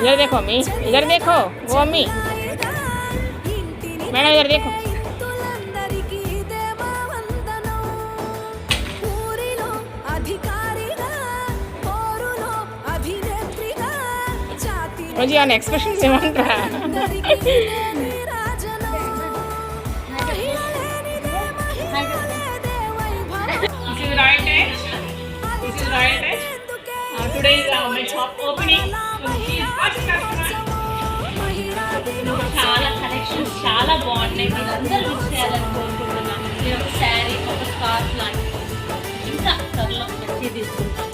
इधर देखो अम्मी, इधर देखो वो अम्मी, मैडम इधर देखो. రోజు ఆ ఎక్స్ప్రెషన్స్ ఏమంటారా? Today is my shop opening. చాలా కలెక్షన్స్ చాలా బాగున్నాయి. మీరందరూ యూజ్ చేయాలని కోరుకుంటున్నాను. నేను ఒక శారీ, ఒక స్కార్ఫ్ లాంటి ఇంకా త్వరలో వచ్చి తీసుకుంటాను.